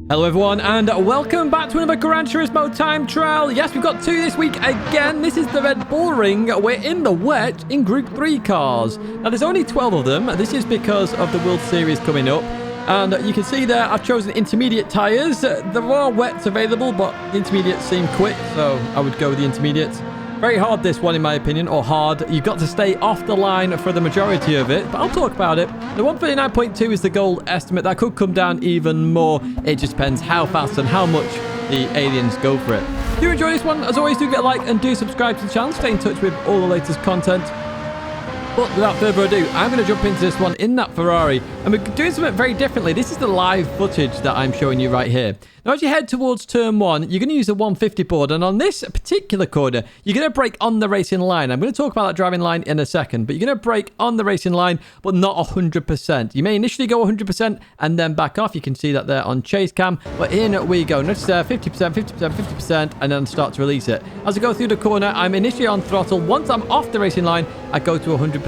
Hello everyone and welcome back to another Gran Turismo time trial. Yes, we've got two this week again. This is the Red Bull Ring. We're in the wet in Group 3 cars. Now there's only 12 of them. This is because of the World Series coming up. And you can see there I've chosen intermediate tyres. There are wets available, but the intermediates seem quick, so I would go with the intermediates. Very hard this one in my opinion, or hard. You've got to stay off the line for the majority of it, but I'll talk about it. The 139.2 is the goal estimate. That could come down even more. It just depends how fast and how much the aliens go for it. If you enjoy this one, as always, do get a like and do subscribe to the channel. Stay in touch with all the latest content. But without further ado, I'm going to jump into this one in that Ferrari. And we're doing something very differently. This is the live footage that I'm showing you right here. Now, as you head towards turn 1, you're going to use a 150 board. And on this particular corner, you're going to brake on the racing line. I'm going to talk about that driving line in a second. But you're going to brake on the racing line, but not 100%. You may initially go 100% and then back off. You can see that there on chase cam. But in we go. Notice there, 50%, 50%, 50%, and then start to release it. As I go through the corner, I'm initially on throttle. Once I'm off the racing line, I go to 100%.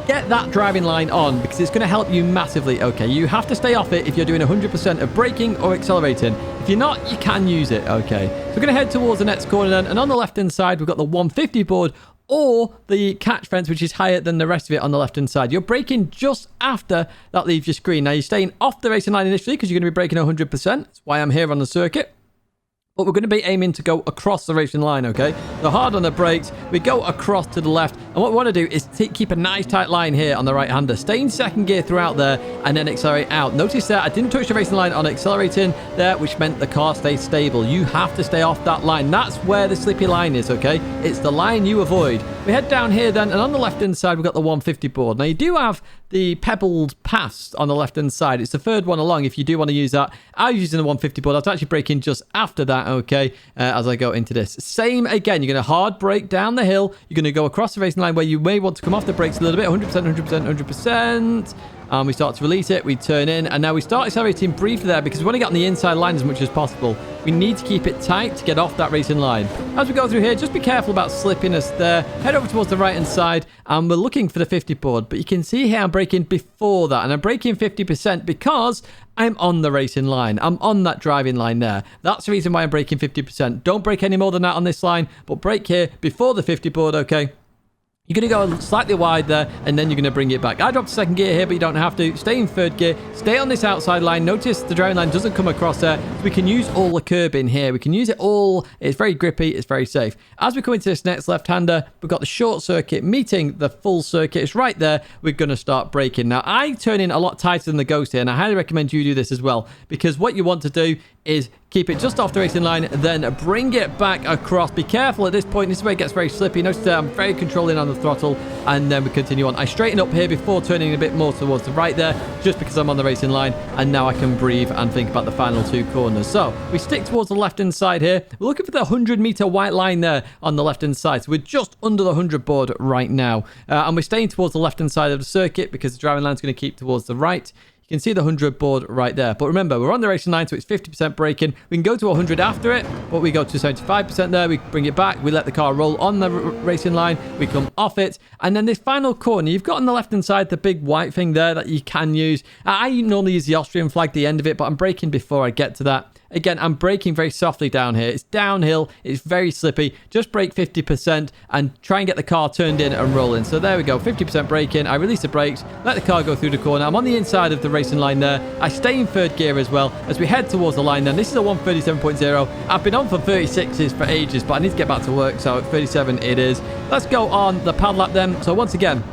Get that driving line on because it's going to help you massively. Okay, you have to stay off it if you're doing 100% of braking or accelerating. If you're not, you can use it. Okay, so we're going to head towards the next corner then, and on the left hand side we've got the 150 board or the catch fence, which is higher than the rest of it on the left hand side. You're braking just after that leaves your screen. Now you're staying off the racing line initially because you're going to be braking 100%. That's why I'm here on the circuit. But we're going to be aiming to go across the racing line, okay? So hard on the brakes, we go across to the left. And what we want to do is keep a nice tight line here on the right-hander. Stay in second gear throughout there and then accelerate out. Notice that I didn't touch the racing line on accelerating there, which meant the car stays stable. You have to stay off that line. That's where the slippy line is, okay? It's the line you avoid. We head down here then, and on the left-hand side, we've got the 150 board. Now, you do have the pebbled paths on the left-hand side. It's the third one along if you do want to use that. I'm using the 150 board. I was actually braking just after that, okay, as I go into this. Same again. You're going to hard brake down the hill. You're going to go across the racing line where you may want to come off the brakes a little bit. 100%, 100%, 100%. We start to release it, we turn in, and now we start accelerating briefly there because we want to get on the inside line as much as possible. We need to keep it tight to get off that racing line. As we go through here, just be careful about slipping us there. Head over towards the right-hand side, and we're looking for the 50 board. But you can see here I'm braking before that, and I'm braking 50% because I'm on the racing line. I'm on that driving line there. That's the reason why I'm braking 50%. Don't brake any more than that on this line, but brake here before the 50 board, okay? You're going to go slightly wide there, and then you're going to bring it back. I dropped second gear here, but you don't have to. Stay in third gear. Stay on this outside line. Notice the driving line doesn't come across there. So we can use all the curb in here. We can use it all. It's very grippy. It's very safe. As we come into this next left-hander, we've got the short circuit meeting the full circuit. It's right there. We're going to start braking. Now, I turn in a lot tighter than the Ghost here, and I highly recommend you do this as well, because what you want to do is keep it just off the racing line, then bring it back across. Be careful at this point. This is where it gets very slippy. Notice that I'm very controlling on the throttle, and then we continue on. I straighten up here before turning a bit more towards the right there, just because I'm on the racing line, and now I can breathe and think about the final two corners. So we stick towards the left-hand side here. We're looking for the 100-meter white line there on the left-hand side. So we're just under the 100 board right now, and we're staying towards the left-hand side of the circuit because the driving line is going to keep towards the right. You can see the 100 board right there. But remember, we're on the racing line, so it's 50% braking. We can go to 100 after it, but we go to 75% there. We bring it back. We let the car roll on the racing line. We come off it. And then this final corner, you've got on the left-hand side the big white thing there that you can use. I normally use the Austrian flag at the end of it, but I'm braking before I get to that. Again, I'm braking very softly down here. It's downhill. It's very slippy. Just brake 50% and try and get the car turned in and rolling. So there we go. 50% braking. I release the brakes. Let the car go through the corner. I'm on the inside of the racing line there. I stay in third gear as well as we head towards the line then. This is a 137.0. I've been on for 36s for ages, but I need to get back to work. So at 37 it is. Let's go on the pad lap then. So once again,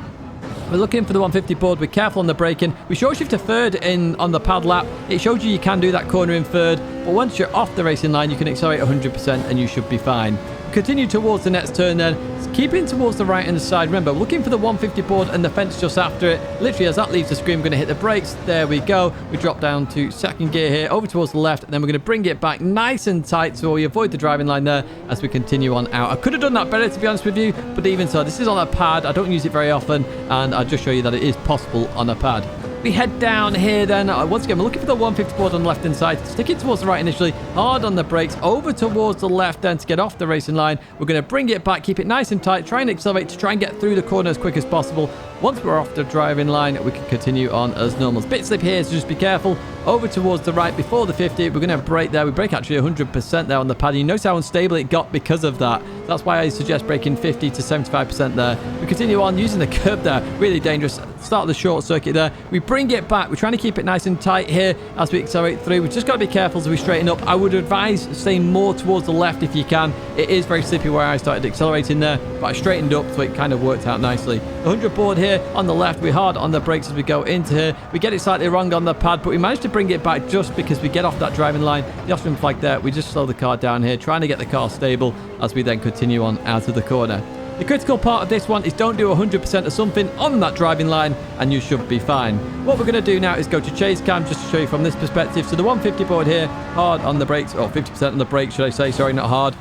we're looking for the 150 board. We're careful on the braking. We short shift to third in on the pad lap. It shows you can do that corner in third, but once you're off the racing line, you can accelerate 100% and you should be fine. Continue towards the next turn then. Keeping towards the right-hand side. Remember, we're looking for the 150 board and the fence just after it. Literally, as that leaves the screen, we're going to hit the brakes. There we go. We drop down to second gear here, over towards the left, and then we're going to bring it back nice and tight so we avoid the driving line there as we continue on out. I could have done that better, to be honest with you, but even so, this is on a pad. I don't use it very often, and I'll just show you that it is possible on a pad. We head down here then. Once again, we're looking for the 150 board on the left-hand side. Stick it towards the right initially. Hard on the brakes. Over towards the left then to get off the racing line. We're going to bring it back. Keep it nice and tight. Try and accelerate to try and get through the corner as quick as possible. Once we're off the driving line, we can continue on as normal. It's a bit slip here, so just be careful. Over towards the right before the 50. We're going to brake there. We brake actually 100% there on the pad. You notice how unstable it got because of that. That's why I suggest braking 50 to 75% there. We continue on using the curb there. Really dangerous. Start the short circuit there. We bring it back. We're trying to keep it nice and tight here as we accelerate through. We've just got to be careful as we straighten up. I would advise staying more towards the left if you can. It is very slippy where I started accelerating there, but I straightened up, so it kind of worked out nicely. The 100 board here on the left. We're hard on the brakes as we go into here. We get it slightly wrong on the pad, but we managed to bring it back just because we get off that driving line. The Austrian flag there. We just slow the car down here, trying to get the car stable as we then continue on out of the corner. The critical part of this one is don't do 100% of something on that driving line and you should be fine. What we're going to do now is go to chase cam just to show you from this perspective. So the 150 board here, hard on the brakes, or 50% on the brakes, should I say. Sorry, not hard.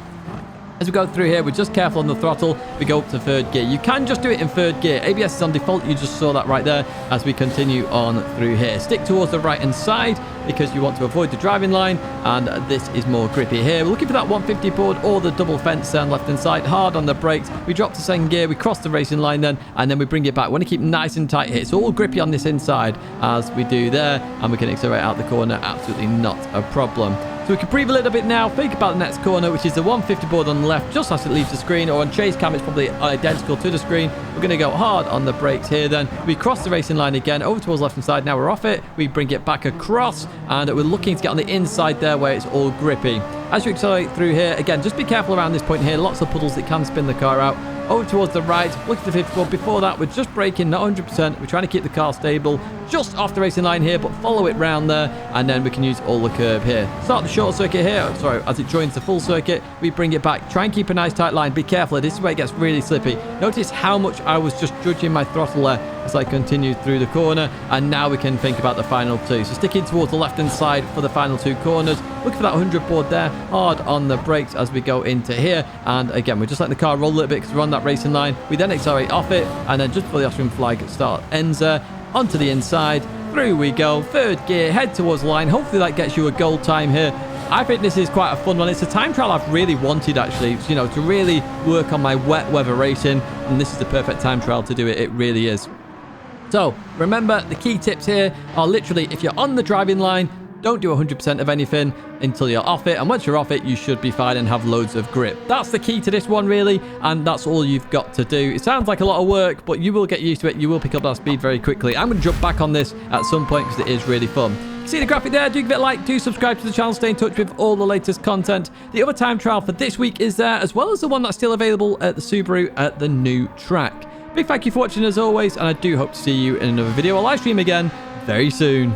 As we go through here, we're just careful on the throttle. We go up to third gear. You can just do it in third gear. ABS is on default. You just saw that right there as we continue on through here. Stick towards the right-hand side because you want to avoid the driving line, and this is more grippy here. We're looking for that 150 board or the double fence on left-hand side. Hard on the brakes. We drop to second gear. We cross the racing line then, and then we bring it back. We want to keep nice and tight here. It's all grippy on this inside as we do there, and we can accelerate out the corner. Absolutely not a problem. So we can breathe a little bit now, think about the next corner, which is the 150 board on the left, just as it leaves the screen, or on chase cam, it's probably identical to the screen. We're going to go hard on the brakes here then. We cross the racing line again, over towards the left-hand side. Now we're off it. We bring it back across, and we're looking to get on the inside there where it's all grippy. As you accelerate through here, again, just be careful around this point here. Lots of puddles that can spin the car out. Over towards the right, look at the 50 board. Before that, we're just braking, not 100%. We're trying to keep the car stable, just off the racing line here, but follow it round there, and then we can use all the curb here. Start the short circuit here. Sorry, as it joins the full circuit, we bring it back. Try and keep a nice tight line. Be careful. This is where it gets really slippy. Notice how much I was just judging my throttle there as I continued through the corner, and now we can think about the final two. So sticking towards the left-hand side for the final two corners. Look for that 100 board there. Hard on the brakes as we go into here, and again, we're just letting the car roll a little bit because we're on that racing line. We then accelerate off it, and then just before the Austrian flag ends there, onto the inside, through we go, third gear, head towards the line. Hopefully that gets you a goal time here. I think this is quite a fun one. It's a time trial I've really wanted, actually, you know, to really work on my wet weather racing, and this is the perfect time trial to do it. It really is. So remember, the key tips here are literally, if you're on the driving line, don't do 100% of anything until you're off it. And once you're off it, you should be fine and have loads of grip. That's the key to this one, really. And that's all you've got to do. It sounds like a lot of work, but you will get used to it. You will pick up that speed very quickly. I'm going to jump back on this at some point because it is really fun. See the graphic there? Do give it a like. Do subscribe to the channel. Stay in touch with all the latest content. The other time trial for this week is there, as well as the one that's still available at the Subaru at the new track. Big thank you for watching as always, and I do hope to see you in another video or live stream again very soon.